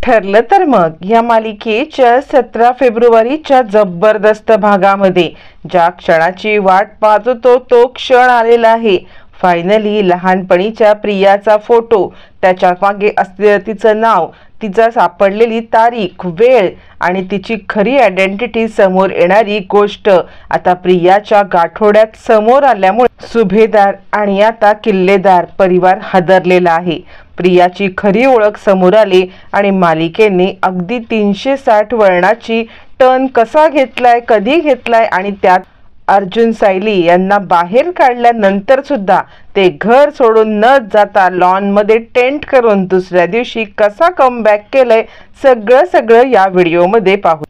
ठरलं तर मग या मालिकेच्या 17 फेब्रुवारीच्या जबरदस्त भागामध्ये ज्या क्षणाची वाट पाहत होतो तो क्षण आलेला आहे। फायनली लहानपणीच्या प्रियाचा फोटो, त्याच्या मागे असलेलं तिचं नाव, तिचा सापडलेली तारीख, वेळ आणि तिची खरी आयडेंटिटी समोर येणारी गोष्ट आता प्रियाच्या गाठोड्यात समोर आल्यामुळे सुभेदार आणि आता किल्लेदार परिवार हादरलेला आहे। प्रियाची खरी ओळख समोर आली आणि मालिकेने अगदी 360 वळणाची टर्न कसा घेतलाय, कधी घेतलाय आणि त्यात अर्जुन सायली यांना बाहेर काढल्यानंतर सुद्धा ते घर सोडून न जाता लॉन मध्ये टेंट करून दुसऱ्या दिवशी कसा कमबॅक केलंय सगळं या व्हिडिओमध्ये पाहू।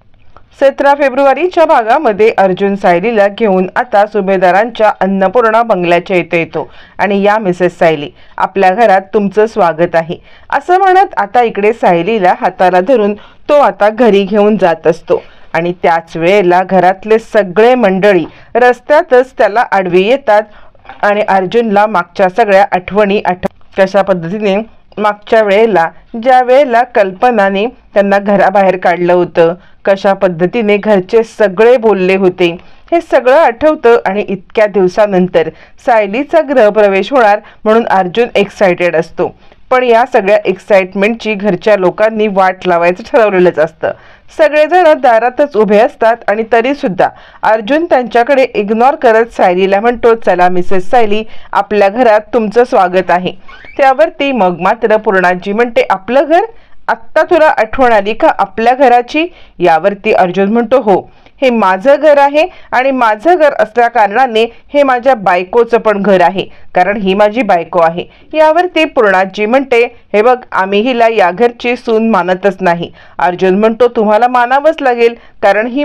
17 फेब्रुवारीच्या भागामध्ये अर्जुन सायलीला घेऊन आता सुभेदारांच्या अन्नपूर्णा बंगल्याच्या इथे येतो आणि या मिसेस सायली, आपल्या घरात तुमचं स्वागत आहे असं म्हणत आता इकडे सायलीला हाताला धरून तो आता घरी घेऊन जात असतो आणि त्याच वेळेला घरातले सगळे मंडळी रस्त्यातच त्याला आडवी येतात आणि अर्जुनला मागच्या सगळ्या आठवणी कशा पद्धतीने मागच्या वेळेला ज्या वेळेला कल्पनाने त्यांना घराबाहेर काढलं होतं, कशा पद्धतीने घरचे सगळे बोलले होते हे सगळं आठवतं आणि इतक्या दिवसानंतर सायलीचा गृहप्रवेश होणार म्हणून अर्जुन एक्साइटेड असतो। पण या सगळ्या एक्साइटमेंटची घरच्या लोकांनी वाट लावायचं ठरवलेलंच असतं। सगळेजण दारातच उभे असतात आणि तरी सुद्धा अर्जुन त्यांच्याकडे इग्नोर करत सायलीला म्हणतो, चला मिसेस सायली, आपल्या घरात तुमचं स्वागत आहे। त्यावरती मग मात्र पूर्णाजी म्हणते, आपलं घर? आत्ता तुला आठवण आली का आपल्या घराची? यावरती अर्जुन म्हणतो, हो, हे माझं घर आहे आणि माझं घर असल्या कारणाने हे माझ्या बायकोचं पण घर आहे, कारण ही माझी बायको आहे। यावरती पूर्णाजी म्हणते, हे बघ, आम्ही हिला या घरची सून मानतच नाही। अर्जुन म्हणतो, तुम्हाला मानावंच लागेल, कारण ही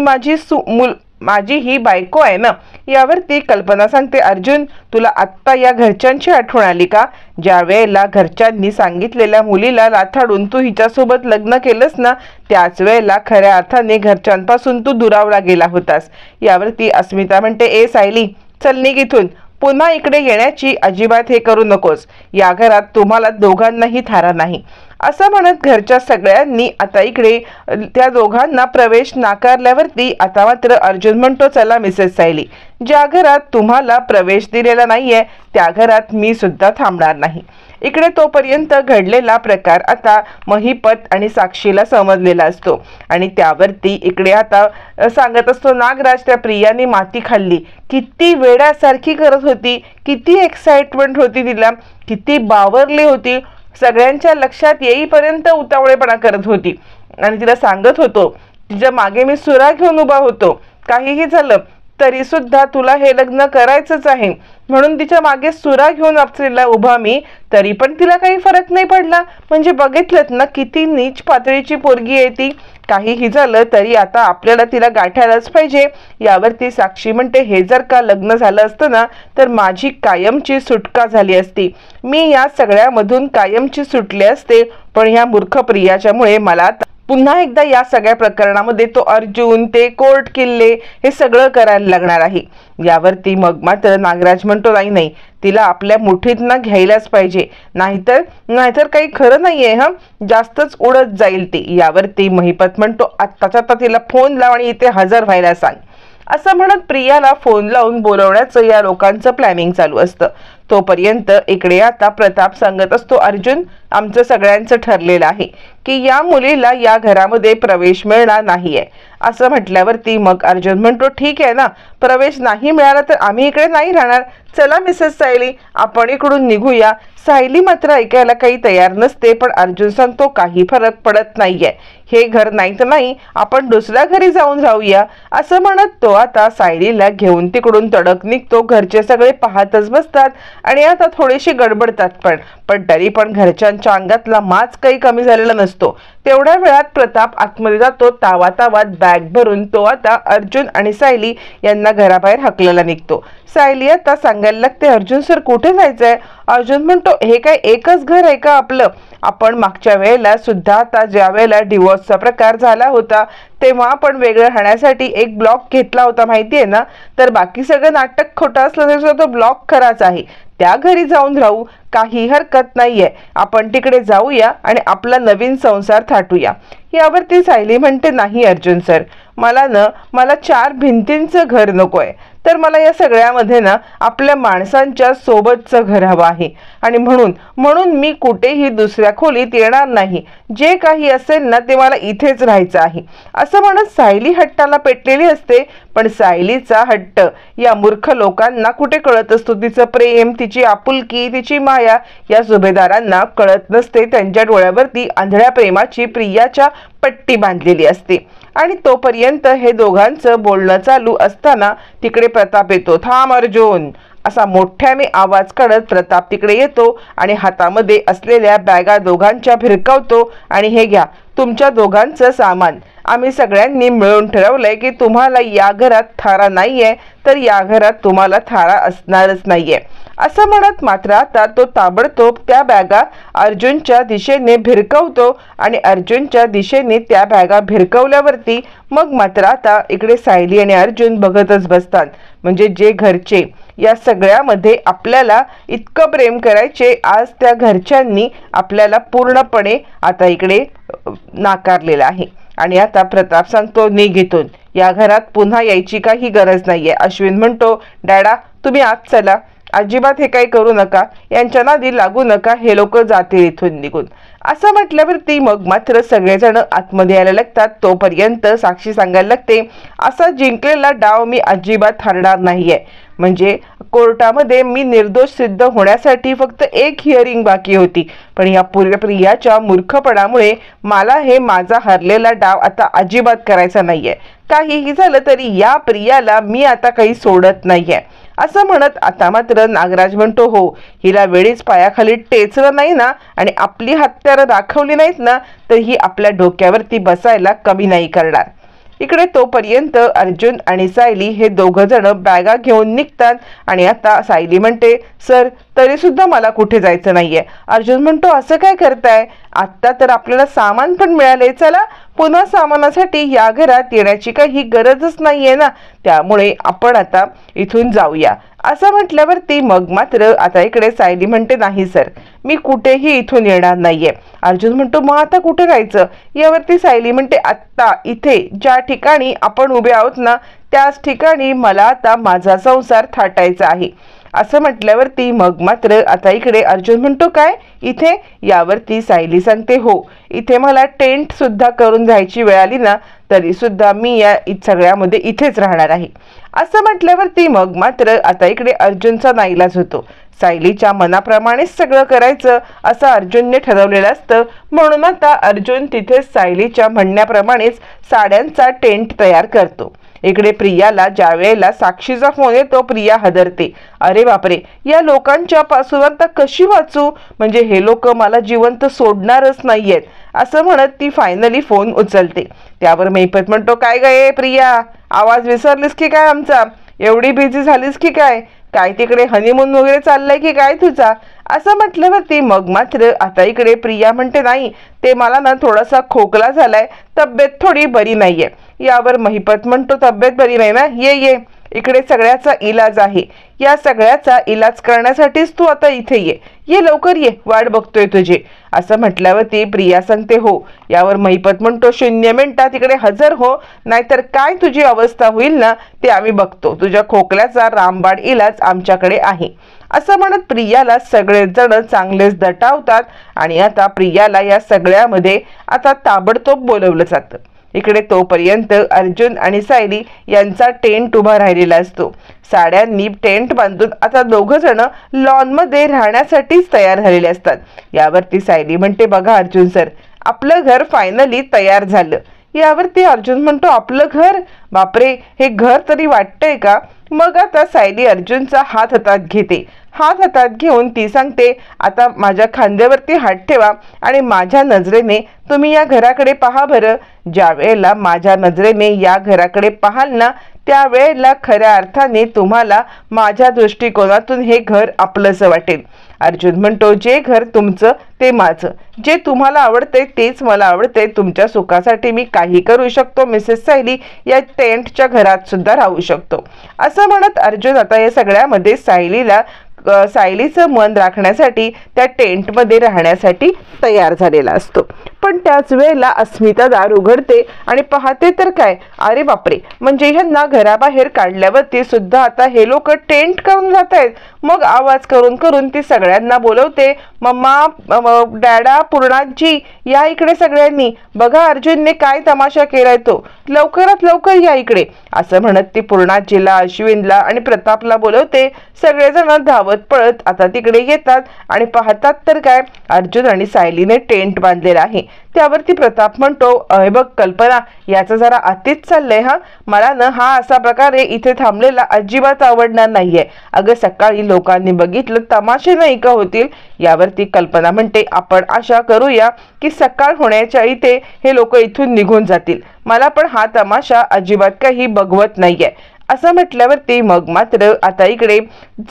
माझी ही बायको आहे ना। यावरती कल्पना सांगते, अर्जुन, तुला आत्ता या घरच्यांची आठवण आली का? ज्या वेळेला घरच्यांनी सांगितलेल्या मुलीला लाथाडून तू हिच्यासोबत लग्न केलंस ना, त्याच वेळेला खऱ्या अर्थाने घरच्यांपासून तू दुरावला गेला होतास। यावरती अस्मिता म्हणते, ए सायली, चल निघ इथून, पुन्हा इकडे येण्याची अजिबात हे करू नकोस, या घरात तुम्हाला दोघांनाही थारा नाही असं म्हणत घरच्या सगळ्यांनी आता इकडे त्या दोघांना प्रवेश नाकारल्यावरती आता मात्र अर्जुन म्हणतो, चला मिसेस सायली, ज्या घरात तुम्हाला प्रवेश दिलेला नाहीये त्या घरात मी सुद्धा थांबणार नाही। इकडे तोपर्यंत घडलेला प्रकार आता महिपत आणि साक्षीला समजलेला असतो आणि त्यावरती इकडे आता सांगत असतो, नागराज, त्या प्रियाने माती खाल्ली, किती वेड्यासारखी करत होती, किती एक्साइटमेंट होती तिला, किती बावरली होती, सगळ्यांच्या लक्षात येईपर्यंत उतावळेपणा करत होती आणि तिला सांगत होतो, तिच्या मागे मी सुरा घेऊन उभा होतो, काहीही झालं तरी सुद्धा तुला हे लग्न करायचंच आहे म्हणून तिच्या मागे सुरा घेऊन असलेला उभा मी, तरी पण तिला काही फरक नाही पडला। म्हणजे बघितलं ना किती नीच पातळीची पोरगी आहे ती, काहीही झालं तरी आता आपल्याला तिला गाठायलाच पाहिजे। यावरती साक्षी म्हणते, हे जर का लग्न झालं असतं ना तर माझी कायमची सुटका झाली असती, मी या सगळ्यामधून कायमची सुटले असते, पण ह्या मूर्ख प्रियाच्यामुळे मला पुन्हा एकदा या सगळ्या प्रकरणामध्ये तो अर्जुन, ते कोर्ट किल्ले हे सगळं करायला लागणार आहे। यावरती मग मात्र नागराज म्हणतो, नाही, तिला आपल्या मुठीत ना घ्यायलाच पाहिजे, नाहीतर काही खरं नाहीये, जास्तच उडत जाईल ती। यावरती महिपत म्हणतो, आत्ताच्या आता तिला फोन लाव आणि इथे हजर व्हायला सांग असं म्हणत प्रियाला फोन लावून बोलवण्याचं या लोकांचं प्लॅनिंग चालू असतं। तोपर्यंत इकडे आता प्रताप सांगत असतो, अर्जुन, आमचं सगळ्यांचं ठरलेलं आहे की या मुलीला या घरामध्ये प्रवेश मिळणार नाहीये असं म्हटल्यावरती मग अर्जुन म्हणतो, ठीक आहे ना, प्रवेश नाही मिळाला तर आम्ही इकडे नाही राहणार, चला मिसेस सायली, आपण इकडून निघूया। सायली मात्र ऐकायला काही तयार नसते, पण अर्जुन सांगतो, काही फरक पडत नाहीये, हे घर नाही तर नाही, आपण दुसऱ्या घरी जाऊन राहूया असं म्हणत तो आता सायलीला घेऊन तिकडून तडक निघतो। घरचे सगळे पाहतच बसतात आणि आता थोडीशी गडबडतात पण तरी पण घरच्यांच्या अंगातला माज काही कमी झालेला नसतो। तेवढ्या वेळात प्रताप आतमध्ये जातो, तावातावात बॅग भरून तो आता अर्जुन आणि सायली यांना घराबाहेर हाकलायला निघतो। सायली आता सांगायला लागते, अर्जुन सर, कुठे जायचंय? अर्जुन म्हणतो, हे काय एकच घर आहे का आपलं? आपण मागच्या वेळेला सुद्धा आता ज्या वेळेला डिवोर्सचा प्रकार झाला होता तेव्हा आपण वेगळं राहण्यासाठी एक ब्लॉक घेतला होता माहितीये ना, तर बाकी सगळं नाटक खोटं असलं तरी सुद्धा तो ब्लॉक खराच आहे. त्या घरी जाऊन राहू, काही हरकत नाहीये. आपण तिकडे जाऊया आणि आपला नवीन संसार थाटूया. यावरती सायली म्हणते, नाही अर्जुन सर, मला 4 भिंतींचं घर नकोय, तर मला या सगळ्यामध्ये ना आपल्या माणसांच्या सोबतचं घर हवं आहे. आणि म्हणून मी कुठेही दुसऱ्या खोलीत येणार नाही. जे काही असेल ना ते मला इथेच राहायचं आहे. असं म्हणत सायली हट्टाला पेटलेली असते. पण सायलीचा हट्ट या मूर्ख लोकांना कुठे कळत असतो. तिचं प्रेम, तिची आपुलकी, तिची माया या सुभेदारांना कळत नसते. त्यांच्या डोळ्यावरती आंधळ्या प्रेमाची प्रियाच्या पट्टी बांधलेली असते. आणि तोपर्यंत हे दोघांचं बोलणं चालू असताना तिकडे प्रताप येतो. थांब अर्जुन, असा मोठ्याने आवाज काढत प्रताप तिकडे येतो आणि हातामध्ये असलेल्या बॅगा दोघांच्या भिरकावतो. आणि हे घ्या तुमच्या दोघांचं सामान. आम्ही सगळ्यांनी मिळून ठरवलंय की तुम्हाला या घरात थारा नाहीये, तर या घरात तुम्हाला थारा असणारच नाहीये. असं म्हणत मात्र आता तो ताबडतोब त्या बॅगा अर्जुनच्या दिशेने भिरकवतो. आणि अर्जुनच्या दिशेने त्या बॅगा भिरकवल्यावरती मग मात्र आता इकडे सायली आणि अर्जुन बघतच बसतात. म्हणजे जे घरचे या सगळ्यामध्ये आपल्याला इतकं प्रेम करायचे, आज त्या घरच्यांनी आपल्याला पूर्णपणे आता इकडे नाकारलेलं आहे. आणि आता प्रताप सांगतो, निघ इथून, या घरात पुन्हा यायची काही गरज नाहीये. अश्विन म्हणतो, डॅडा तुम्ही आत चला, अजिबात हे काही करू नका, यांच्या नादी लागू नका, हे लोक जातील इथून निघून. असं म्हटल्यावरती मग मात्र सगळेजण आतमध्ये यायला लागतात. तोपर्यंत साक्षी सांगायला लागते, असा जिंकलेला डाव मी अजिबात हरणार नाहीये. म्हणजे कोर्टामध्ये मी निर्दोष सिद्ध होण्यासाठी फक्त एक हिअरिंग बाकी होती, पण या प्रियाच्या मूर्खपणामुळे मला हे माझा हरलेला डाव आता अजिबात करायचा नाहीये. काहीही झालं तरी या प्रियाला मी आता काही सोडत नाहीये. असं म्हणत आता मात्र नागराज म्हणतो, हो, हिला वेळीच पायाखाली टेचलं नाही ना आणि आपली हत्यारं दाखवली नाहीत ना, तर ही आपल्या डोक्यावरती बसायला कमी नाही करणार. इकडे तोपर्यंत अर्जुन आणि सायली हे दोघं जण बॅगा घेऊन निघतात. आणि आता सायली म्हणते, सर तरी सुद्धा मला कुठे जायचं नाहीये. अर्जुन म्हणतो, असं काय करताय, आत्ता तर आपल्याला सामान पण मिळाले, चला पुन्हा सामानासाठी या घरात येण्याची काही गरजच नाहीये ना, त्यामुळे आपण आता इथून जाऊया. असं म्हटल्यावरती मग मात्र आता इकडे सायली म्हणते, नाही सर, मी कुठेही इथून येणार नाहीये. अर्जुन म्हणतो, मग आता कुठे जायचं. यावरती सायली म्हणते, आत्ता इथे ज्या ठिकाणी आपण उभे आहोत ना, त्याच ठिकाणी मला आता माझा संसार थाटायचा आहे. असं म्हटल्यावरती मग मात्र आता इकडे अर्जुन म्हणतो, काय इथे. यावरती सायली सांगते, हो, इथे मला टेंट सुद्धा करून जायची वेळ आली ना, तरी सुद्धा मी या सगळ्यामध्ये इथेच राहणार आहे. असं म्हटल्यावरती मग मात्र आता इकडे अर्जुनचा नाईलाज होतो. सायलीच्या मनाप्रमाणेच सगळं करायचं असं अर्जुनने ठरवलेलं असतं. म्हणून आता अर्जुन तिथेच सायलीच्या म्हणण्याप्रमाणेच साड्यांचा टेंट तयार करतो. इकडे प्रियाला ज्या वेळेला साक्षीचा फोन येतो, प्रिया हदरते. अरे बापरे, या लोकांच्या पासून आता कशी वाचू, म्हणजे हे लोक मला जिवंत सोडणारच नाहीयेत. असं म्हणत ती फायनली फोन उचलते. त्यावर महिपत म्हणतो, काय गे प्रिया, आवाज विसरलीस की काय आमचा, एवढी बिझी झालीस की काय, काय तिकडे हनीमून वगैरे चाललाय की काय तुझा. असं म्हटल्यावरती मग मात्र आता इकडे प्रिया म्हणते, नाही, ते मला ना थोडासा खोकला झालाय, तब्येत थोडी बरी नाहीये. यावर महिपत म्हणतो, तब्येत बरी नाही ना, ये इकडे सगळ्याचा इलाज आहे, या सगळ्याचा इलाज करण्यासाठीच तू आता इथे ये लवकर ये, वाट बघतोय तुझी. असं म्हटल्यावरती प्रिया सांगते, हो. यावर महिपत म्हणतो, 0 मिनिटात तिकडे हजर हो, नाहीतर काय तुझी अवस्था होईल ना ते आम्ही बघतो. तुझ्या खोकल्याचा रामबाण इलाज आमच्याकडे आहे. असं म्हणत प्रियाला सगळेजण चांगलेच दटावतात. आणि आता प्रियाला या सगळ्यामध्ये आता ताबडतोब बोलवलं जातं. इकडे तोपर्यंत अर्जुन आणि सायली यांचा टेंट उभा राहिलेला असतो. साड्यांनी टेंट बांधून आता दोघं जण लॉन मध्ये राहण्यासाठीच तयार झालेले असतात. यावरती सायली म्हणते, बघा अर्जुन सर, आपलं घर फायनली तयार झालं. यावरती अर्जुन म्हणतो, आपलं घर, बापरे, हे घर तरी वाटतंय का. मग आता सायली अर्जुनचा हात हातात घेते. हात हातात घेऊन ती सांगते, आता माझ्या खांद्यावरती हात ठेवा आणि माझ्या नजरेने तुम्ही या घराकडे पहा बरं. ज्या वेळेला माझ्या नजरेने या घराकडे पाहाल ना, त्यावेळेला खऱ्या अर्थाने तुम्हाला माझ्या दृष्टिकोनातून हे घर आपलंसं वाटेल. अर्जुन म्हणतो, जे घर तुमचं ते माझं, जे तुम्हाला आवडते तेच मला आवडते, तुमच्या सुखासाठी मी काही करू शकतो मिसेस सायली, या टेंटच्या घरात सुद्धा राहू शकतो. असं म्हणत अर्जुन आता या सगळ्यामध्ये सायलीचं मन राखण्यासाठी त्या टेंटमध्ये राहण्यासाठी तयार झालेला असतो. पण त्याच वेळेला अस्मिता दार उघडते आणि पाहते तर काय, अरे बापरे, म्हणजे ह्यांना घराबाहेर काढल्यावरती सुद्धा आता हे लोक टेंट करून जात आहेत. मग आवाज करून करून ती सगळ्यांना बोलवते, मम्मा, डॅडा, पूर्णाजी, या इकडे सगळ्यांनी, बघा अर्जुनने काय तमाशा केलाय तो, लवकरात लवकर या इकडे. असं म्हणत ती पूर्णाजीला, अश्विनला आणि प्रतापला बोलवते. सगळेजण धावत पळत आता तिकडे येतात आणि पाहतात तर काय, अर्जुन आणि सायलीने टेंट बांधलेला आहे. त्यावरती प्रताप म्हणतो, अरे बघ कल्पना, याचं जरा अतिच चाललंय हा, मला ना हा असा प्रकारे इथे थांबलेला अजिबात आवडणार नाहीये. अगं सकाळी लोकांनी बघितलं तमाशे नाही का होतील. यावरती कल्पना म्हणते, आपण आशा करूया की सकाळ होण्याच्या इथे हे लोक इथून निघून जातील, मला पण हा तमाशा अजिबात काही बघवत नाहीये. असं म्हटल्यावरती मग मात्र आता इकडे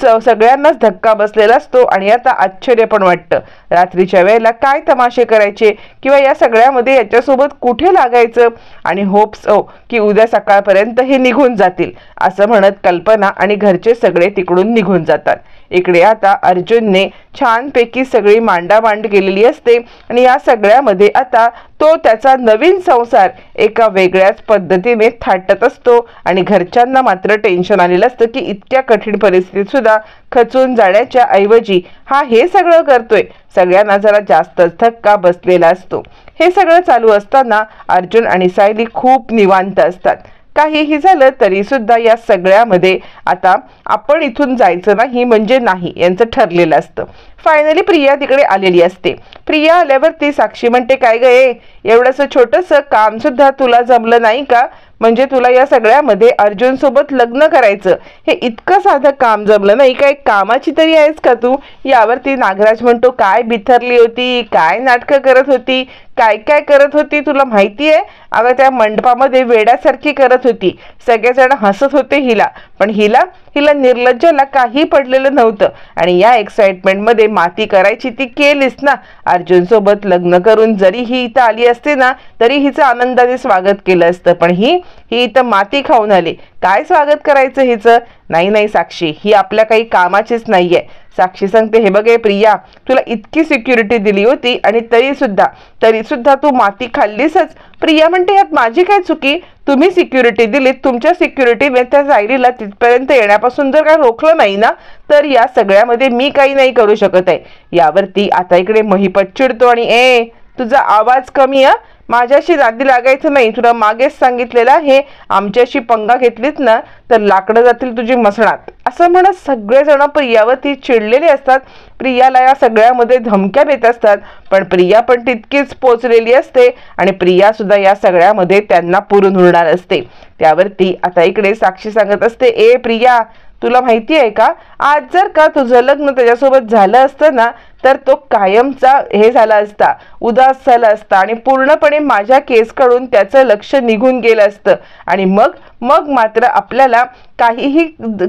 सगळ्यांनाच धक्का बसलेला असतो आणि आता आश्चर्य पण वाटतं, रात्रीच्या वेळेला काय तमाशे करायचे किंवा या सगळ्यामध्ये याच्यासोबत कुठे लागायचं, आणि होप्स की उद्या सकाळपर्यंत हे निघून जातील. असं म्हणत कल्पना आणि घरचे सगळे तिकडून निघून जातात. इकडे आता अर्जुनने छानपैकी सगळी मांडामांड केलेली असते आणि या सगळ्यामध्ये आता तो त्याचा नवीन संसार एका वेगळ्याच पद्धतीने थाटत असतो आणि घरच्यांना मात्र टेन्शन आलेलं असतं की इतक्या कठीण परिस्थितीत सुद्धा खचून जाण्याच्या ऐवजी हा हे सगळं करतोय. सगळ्यांना जरा जास्तच धक्का बसलेला असतो. हे सगळं चालू असताना अर्जुन आणि सायली खूप निवांत असतात. काहीही झालं तरी सुद्धा या सगळ्यामध्ये आता आपण इथून जायचं नाही म्हणजे नाही यांचं ठरलेलं असतं. फायनली प्रिया तिकडे आलेली असते. प्रिया आल्यावरती साक्षी म्हणते, काय गे, एवढंसं छोटंसं काम सुद्धा तुला जमलं नाही का, म्हणजे तुला या सगळ्यामध्ये अर्जुन सोबत लग्न करायचं, हे इतकं साधं काम जमलं नाही, काय कामाची तरी आहेस का तू. यावरती नागराज म्हणतो, काय बिथरली होती, काय नाटकं करत होती, काय काय करत होती तुला माहिती आहे. अगं त्या मंडपामध्ये वेड्यासारखी करत होती, सगळेजण हसत होते हिला, पण हिला निर्लज्जाला काही पडलेलं नव्हतं आणि या एक्साइटमेंटमध्ये माती करायची ती केलीस ना. अर्जुन सोबत लग्न करून जरी ही इथं आली असते ना तरी हिचं आनंदाने स्वागत केलं असतं, पण ही इथं माती खाऊन आली, काय स्वागत करायचं हिचं. नाही साक्षी, ही आपल्या काही कामाचीच नाहीये. साक्षी सांगते, हे बघे प्रिया, तुला इतकी सिक्युरिटी दिली होती आणि तरी सुद्धा तू माती खाल्लीसच. प्रिया म्हणते, यात माझी काय चुकी, तुम्ही सिक्युरिटी दिली, तुमच्या सिक्युरिटीने त्या सायलीला तिथपर्यंत येण्यापासून जर काय रोखलं नाही ना तर या सगळ्यामध्ये मी काही नाही करू शकत आहे. यावरती आता इकडे महिपत चिडतो आणि तुझा आवाज कमी, माझ्याशी नादी लागायचं नाही, तुला मागेच सांगितलेलं आहे, आमच्याशी पंगा घेतलीत ना तर लाकडं जातील तुझी मसणात. असं म्हणत सगळेजण प्रियावरती चिडलेले असतात. प्रियाला या सगळ्यामध्ये धमक्या देत असतात, पण प्रिया पण तितकीच पोचलेली असते आणि प्रिया सुद्धा या सगळ्यामध्ये त्यांना पुरून उरणार असते. त्यावरती आता इकडे साक्षी सांगत असते, प्रिया, तुला माहिती आहे का, आज जर का तुझं लग्न त्याच्यासोबत झालं असतं ना तर तो कायमचा हे झाला असता, उदास झाला असता आणि पूर्णपणे माझ्या केसकडून त्याचं लक्ष निघून गेलं असतं आणि मग मात्र आपल्याला काहीही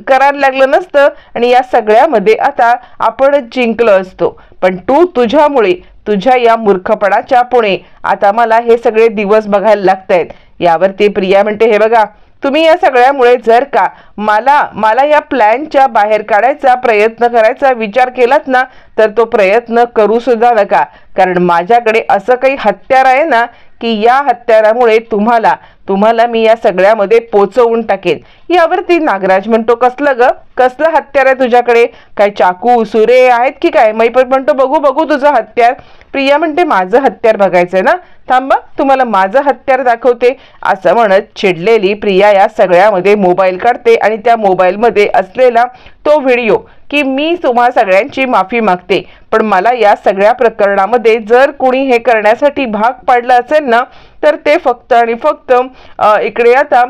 करायला लागलं नसतं आणि या सगळ्यामध्ये आता आपणच जिंकलो असतो. पण तुझ्यामुळे, तुझ्या या मूर्खपणाच्या पुणे आता मला हे सगळे दिवस बघायला लागतायत. यावरती प्रिया म्हणते, हे बघा, तुम्ही या सगळ्यामुळे जर का मला या प्लॅनच्या बाहेर काढायचा प्रयत्न करायचा विचार केलात ना तर तो प्रयत्न करू सुद्धा नका, कारण माझ्याकडे असं काही हत्यार आहे ना की या हत्यारामुळे तुम्हाला मी या सगळ्यामध्ये पोचवून टाकेन. यावरती नागराज म्हणतो, कसलं हत्यार आहे तुझ्याकडे, काय चाकू सुरे आहेत की काय. मैपत म्हणतो, बघू तुझं हत्यार. प्रिया म्हणते, माझं हत्यार बघायचंय ना, थांबा तुम्हाला माझं हत्यार दाखवते. असं म्हणत चिडलेली प्रिया या सगळ्यामध्ये मोबाईल काढते आणि त्या मोबाईलमध्ये असलेला तो व्हिडिओ की मी तुम्हा सगळ्यांची माफी मागते, पण मला या सगळ्या प्रकरणामध्ये जर कोणी हे करण्यासाठी भाग पाडलं असेल ना तर ते फक्त आणि फक्त इकडे आता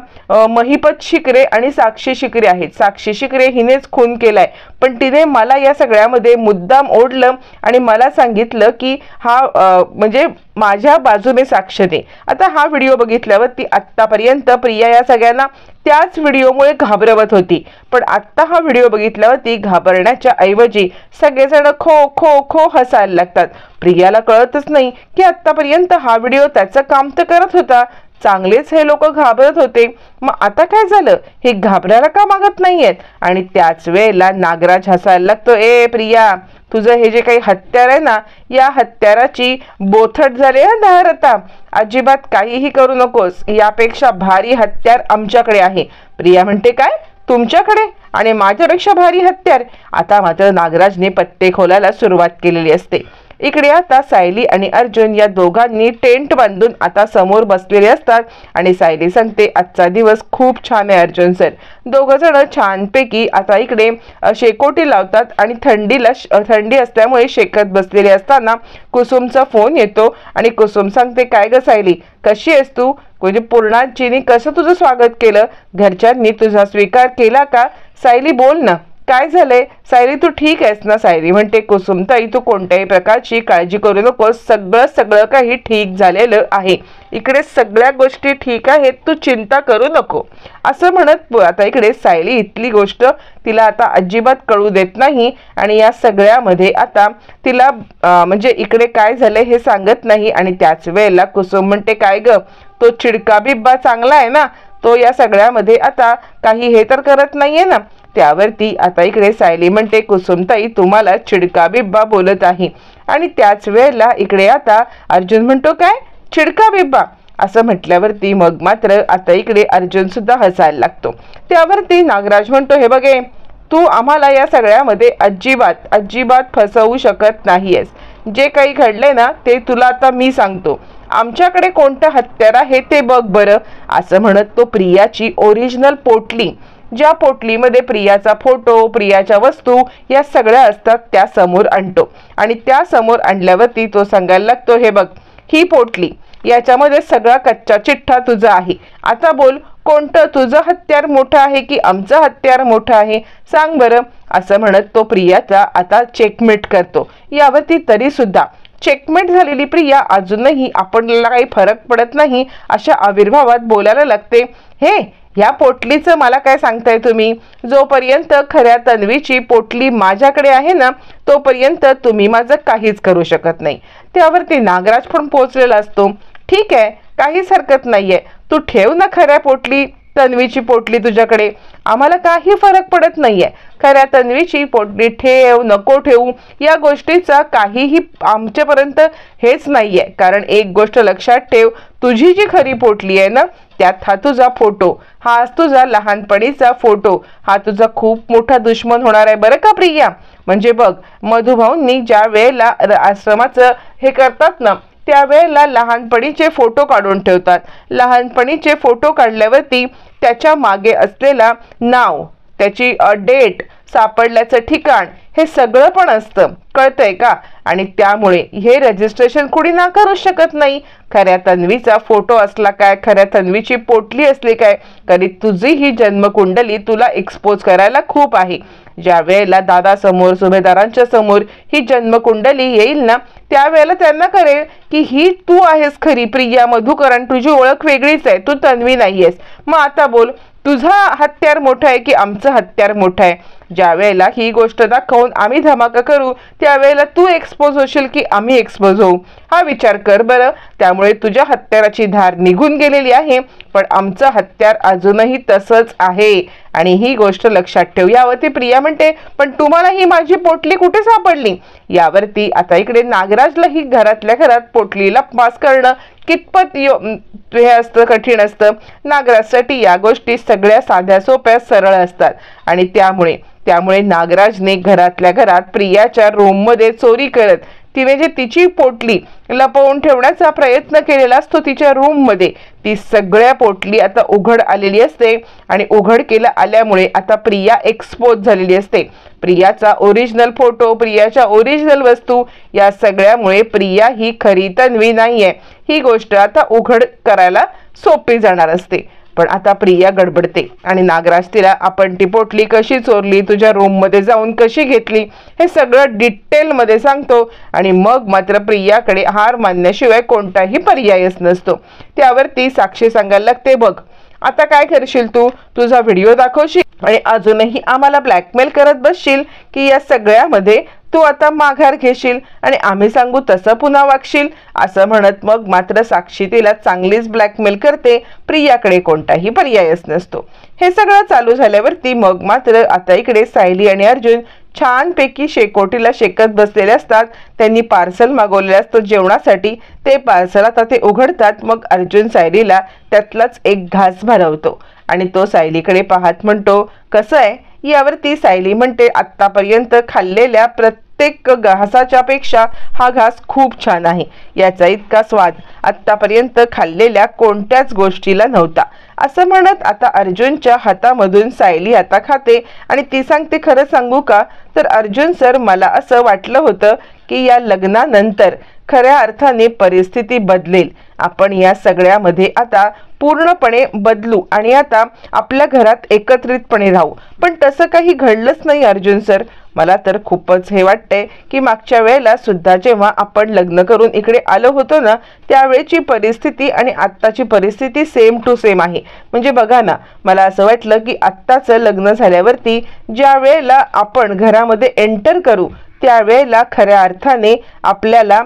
महिपत शिकरे आणि साक्षी शिकरे आहेत. साक्षी शिकरे हिनेच खून केलाय, पण तिने मला या सगळ्यामध्ये मुद्दाम ओढलं आणि मला सांगितलं की हा म्हणजे माझ्या बाजूने साक्ष दे. आता हा व्हिडिओ बघितल्यावरती आत्तापर्यंत प्रिया या सगळ्यांना त्याच व्हिडिओमुळे घाबरवत होती, पण आत्ता हा व्हिडिओ बघितल्यावरती घाबरण्याच्या ऐवजी सगळेजण खो खो खो हसायला लागतात. प्रियाला कळतच नाही की आत्तापर्यंत हा व्हिडिओ त्याचं काम तर करत होता, चांगलेच हे लोक घाबरत होते, मग आता काय झालं, हे घाबरायला का मागत नाहीयेत. आणि त्याच वेळेला नागराज हसायला लागतो, ए प्रिया, तुझं हे जे काही हत्यार आहे ना, या हत्याराची बोथट झाली आहे ना आता, अजिबात काहीही करू नकोस, यापेक्षा भारी हत्यार आमच्याकडे आहे. प्रिया म्हणते, काय तुमच्याकडे आणि माझ्यापेक्षा भारी हत्यार. आता मात्र नागराजने पत्ते खोलायला सुरुवात केलेली असते. इकडे आता सायली आणि अर्जुन या दोघांनी टेंट बांधून आता समोर बसलेले असतात आणि सायली सांगते, आजचा दिवस खूप छान आहे अर्जुन सर. दोघ जण छानपैकी आता इकडे शेकोटी लावतात आणि थंडी असल्यामुळे शेकत बसलेले असताना कुसुमचा फोन येतो आणि कुसुम सांगते, काय ग सायली, कशी आहेस तू, म्हणजे पूर्णाजीने कसं तुझं स्वागत केलं, घरच्यांनी तुझा स्वीकार केला का, सायली बोल ना, काय झालंय, सायली तू ठीक आहेस ना. सायली म्हणते, कुसुमताई तू कोणत्याही प्रकारची काळजी करू नको, सगळं काही ठीक झालेलं आहे, इकडे सगळ्या गोष्टी ठीक आहेत, तू चिंता करू नको, असं म्हणत आता इकडे सायली इथली गोष्ट तिला आता अजिबात कळू देत नाही आणि या सगळ्यामध्ये आता तिला म्हणजे इकडे काय झालंय हे सांगत नाही. आणि त्याच वेळेला कुसुम म्हणते, काय ग, तो चिडका बिब्बा चांगला आहे ना, तो या सगळ्यामध्ये आता काही हे तर करत नाहीये ना. त्यावरती आता इकडे सायली म्हणते, कुसुमताई तुम्हाला चिडका बिब्बा बोलत आहे. आणि त्याच वेळेला इकडे आता अर्जुन म्हणतो, काय चिडका बिब्बा, असं म्हटल्यावरती मग मात्र आता इकडे अर्जुन सुद्धा हसायला लागतो. त्यावरती नागराज म्हणतो, हे बघे, तू आम्हाला या सगळ्यामध्ये अजिबात फसवू शकत नाहीयेस, जे काही घडले ना ते तुला आता मी सांगतो, आमच्याकडे कोणतं हत्यार आहे ते बघ बरं. असं म्हणत तो प्रियाची ओरिजिनल पोटली, ज्या पोटलीमध्ये प्रियाचा फोटो, प्रियाच्या वस्तू या सगळ्या असतात, त्या समोर आणतो. आणि त्या समोर आणल्यावरती तो सांगायला लागतो, हे बघ, ही पोटली, याच्यामध्ये सगळा कच्चा चिठ्ठा तुझा आहे, आता बोल, कोणतं तुझं हत्यार मोठं आहे की आमचं हत्यार मोठं आहे, सांग बरं. असं म्हणत तो प्रियाचा आता चेकमेट करतो. यावरती तरी सुद्धा चेकमेट झालेली प्रिया अजूनही आपल्याला काही फरक पडत नाही अशा आविर्भावात बोलायला लागते, हे ह्या पोटलीचं मला काय सांगताय तुम्ही, जोपर्यंत खऱ्या तन्वीची पोटली माझ्याकडे आहे ना, तोपर्यंत तुम्ही माझं काहीच करू शकत नाही. त्यावरती नागराज पण पोहोचलेला असतो, ठीक आहे, काहीच हरकत नाहीये, तू ठेव ना खऱ्या पोटली, तन्वीची पोटली तुझ्याकडे, आम्हाला काही फरक पडत नाहीये, खऱ्या तन्वीची पोटली ठेव नको ठेवू या गोष्टीचा काहीही आमच्यापर्यंत हेच नाहीये. कारण एक गोष्ट लक्षात ठेव, तुझी जी खरी पोटली आहे ना, त्यात हा तुझा फोटो, हा तुझा लहानपणीचा फोटो, हा तुझा खूप मोठा दुश्मन होणार आहे बरं का प्रिया. म्हणजे बघ, मधुभाऊंनी ज्या वेळेला आश्रमाचं हे करतात ना, त्यावेळेला लहानपणीचे फोटो काढून ठेवतात. लहानपणीचे फोटो काढल्यावरती त्याच्या मागे असलेला नाव, त्याची डेट, सापडल्याचं ठिकाण, हे सगळं पण असतं, कळतंय का. आणि त्यामुळे हे रजिस्ट्रेशन कुणी नाकारू शकत नाही. खऱ्या तन्वीचा फोटो असला काय, खऱ्या तन्वीची पोटली असली काय, कधी तुझी ही जन्मकुंडली तुला एक्सपोज करायला खूप आहे. ज्या वेळेला दादा समोर, सुभेदारांच्या समोर ही जन्मकुंडली येईल ना, त्यावेळेला त्यांना कळेल की ही तू आहेस खरी प्रिया मधुकरण, तुझी ओळख वेगळीच आहे, तू तन्वी नाहीयेस. मग आता बोल, तुझा हत्यार मोठा आहे की आमचं हत्यार मोठं आहे. ज्या वेळेला ही गोष्ट दाखवून आम्ही धमाका करू, त्यावेळेला तू एक्सपोज होशील की आम्ही एक्सपोज होऊ, हा विचार कर बरं. त्यामुळे तुझ्या हत्याराची धार निघून गेलेली आहे, पण आमचं हत्यार अजूनही तसंच आहे आणि ही गोष्ट लक्षात ठेव. यावरती प्रिया म्हणते, पण तुम्हाला ही माझी पोटली कुठे सापडली. यावरती आता इकडे नागराजला ही घरातल्या घरात पोटलीला पास करणं कितपत हे असतं, कठीण असतं. नागराजसाठी या गोष्टी सगळ्या साध्या सोप्या सरळ असतात. आणि त्यामुळे नागराजने घरातल्या घरात प्रियाच्या रूममध्ये चोरी करत तिने जे तिची पोटली लपवून ठेवण्याचा प्रयत्न केलेला असतो तिच्या रूम मध्ये, ती सगळ्या पोटली आता उघड आलेली असते आणि उघड केला आल्यामुळे आता प्रिया एक्सपोज झालेली असते. प्रियाचा ओरिजिनल फोटो, प्रियाच्या ओरिजिनल वस्तू या सगळ्यामुळे प्रिया ही खरी तन्वी नाहीये ही गोष्ट आता उघड करायला सोपी जाणार असते. पण आता प्रिया गडबडते आणि नागराज तिला आपण ती पोटली कशी चोरली, तुझ्या रूम मध्ये जाऊन कशी घेतली हे सगळं डिटेल मध्ये सांगतो आणि मग मात्र प्रियाकडे हार मानण्याशिवाय कोणताही पर्यायच नसतो. त्यावर ती साक्षी सांगायला लागते, बघ आता काय करशील, तू तुझा व्हिडिओ दाखवशील आणि अजूनही आम्हाला ब्लॅकमेल करत बसशील की या सगळ्यामध्ये तू आता माघार घेशील आणि आम्ही सांगू तसं पुन्हा वागशील, असं म्हणत मग मात्र साक्षी तिला चांगलीच ब्लॅकमेल करते. प्रियाकडे कोणताही पर्यायच नसतो. हे सगळं चालू झाल्यावरती मग मात्र आता इकडे सायली आणि अर्जुन छानपैकी शेकोटीला शेकत बसलेले असतात. त्यांनी पार्सल मागवलेलं असतं जेवणासाठी, ते पार्सल आता ते उघडतात. मग अर्जुन सायलीला त्यातलाच एक घास भरवतो आणि तो सायलीकडे पाहत म्हणतो, कसं आहे. यावरती सायली म्हणते, आत्तापर्यंत खाल्लेल्या प्रत्येक घासाच्या पेक्षा हा घास खूप छान आहे. याचा इतका स्वाद आत्तापर्यंत खाल्लेल्या कोणत्याच गोष्टीला नव्हता. असं म्हणत आता अर्जुनच्या हातामधून सायली आता खाते आणि ती सांगते, खरं सांगू का तर अर्जुन सर, मला असं वाटलं होतं की या लग्नानंतर खऱ्या अर्थाने परिस्थिती बदलेल, आपण या सगळ्यामध्ये आता पूर्णपणे बदलू आणि आता आपल्या घरात एकत्रितपणे राहू. पण तसं काही घडलंच नाही अर्जुन सर. मला तर खूपच हे वाटतंय की मागच्या वेळेला सुद्धा जेव्हा आपण लग्न करून इकडे आलो होतो ना, त्यावेळेची परिस्थिती आणि आत्ताची परिस्थिती सेम टू सेम आहे. म्हणजे बघा ना, मला असं वाटलं की आत्ताचं लग्न झाल्यावरती ज्या वेळेला आपण घरामध्ये एंटर करू त्यावेळेला खऱ्या अर्थाने आपल्याला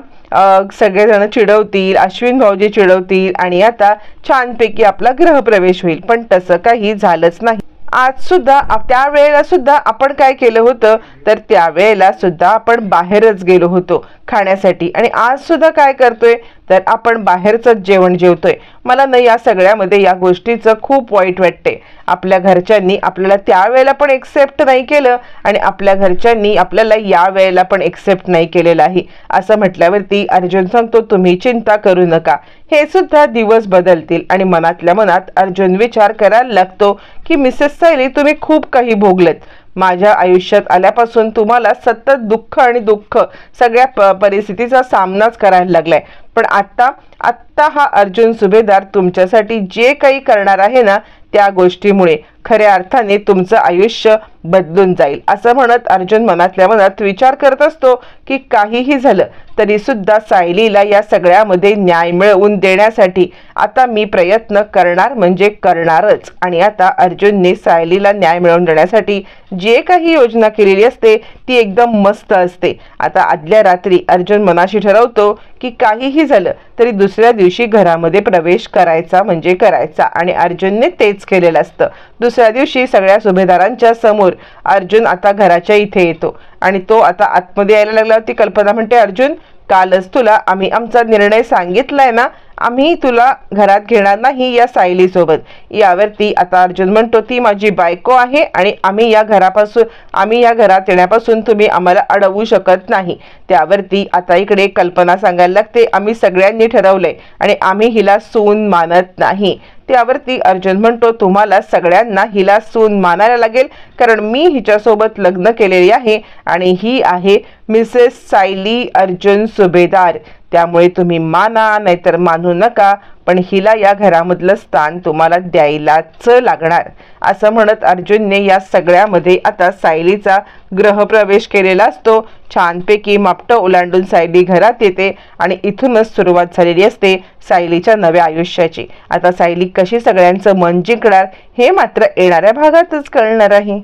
सगळेजण चिडवतील, अश्विन भाऊजी चिडवतील आणि आता छानपैकी आपला गृहप्रवेश होईल. पण तसं काही झालंच नाही. आज सुद्धा त्यावेळेला सुद्धा आपण काय केलं होतं तर त्यावेळेला सुद्धा आपण बाहेरच गेलो होतो खाण्यासाठी आणि आज सुद्धा काय करतोय तर आपण बाहेरच जेवण जेवतोय. मला ना या सगळ्यामध्ये या गोष्टीचं खूप वाईट वाटते. आपल्या घरच्यांनी आपल्याला त्यावेळेला पण एक्सेप्ट नाही केलं आणि आपल्या घरच्यांनी आपल्याला या वेळेला पण एक्सेप्ट नाही केलेलं आहे. असं म्हटल्यावरती अर्जुन सांगतो, तुम्ही चिंता करू नका, हे सुद्धा दिवस बदलतील. आणि मनातल्या मनात अर्जुन विचार करायला लागतो की मिसेस सायली, तुम्ही खूप काही भोगलत. माझ्या आयुष्यात आल्यापासून तुम्हाला सतत दुःख आणि दुःख सगळ्या परिस्थितीचा सामनाच करायला लागलाय. पण आता हा अर्जुन सुभेदार तुमच्यासाठी जे काही करणार आहे ना त्या गोष्टीमुळे खऱ्या अर्थाने तुमचं आयुष्य बदलून जाईल. असं म्हणत अर्जुन मनातल्या मनात विचार करत असतो की काहीही झालं तरी सुद्धा सायलीला या सगळ्यामध्ये न्याय मिळवून देण्यासाठी आता मी प्रयत्न करणार म्हणजे करणारच. आणि आता अर्जुनने सायलीला न्याय मिळवून देण्यासाठी जे काही योजना केलेली असते ती एकदम मस्त असते. आता आदल्या रात्री अर्जुन मनाशी ठरवतो की काहीही झालं तरी दुसऱ्या दिवशी घरामध्ये प्रवेश करायचा म्हणजे करायचा आणि अर्जुनने तेच केलेलं असतं. दुसऱ्या दिवशी सगळ्या सुभेदारांच्या समोर अर्जुन आता घराच्या इथे येतो आणि तो आता आतमध्ये यायला लागला. ती कल्पना म्हणते, अर्जुन कालच तुला आम्ही आमचा निर्णय सांगितलाय ना, आम्ही तुला घरात घेणार नाही या सायली सोबत. यावरती आता अर्जुन म्हणतो, ती माझी बायको आहे आणि आम्ही या घरात येण्यापासून तुम्ही आम्हाला अडवू शकत नाही. त्यावरती आता इकडे कल्पना सांगायला लागते, आम्ही सगळ्यांनी ठरवलंय आणि आम्ही हिला सून मानत नाही. त्यावरती अर्जुन म्हणतो, तुम्हाला सगळ्यांना हिला सून मानायला लागेल कारण मी हिच्यासोबत लग्न केलेली आहे आणि ही आहे मिसेस सायली अर्जुन सुभेदार. त्यामुळे तुम्ही माना नाहीतर मानू नका, पण हिला या घरामधलं स्थान तुम्हाला द्यायलाच लागणार. असं म्हणत अर्जुनने या सगळ्यामध्ये आता सायलीचा गृहप्रवेश केलेला असतो. छानपैकी मापटं ओलांडून सायली घरात येते आणि इथूनच सुरुवात झालेली असते सायलीच्या नव्या आयुष्याची. आता सायली कशी सगळ्यांचं मन जिंकणार हे मात्र येणाऱ्या भागातच कळणार आहे.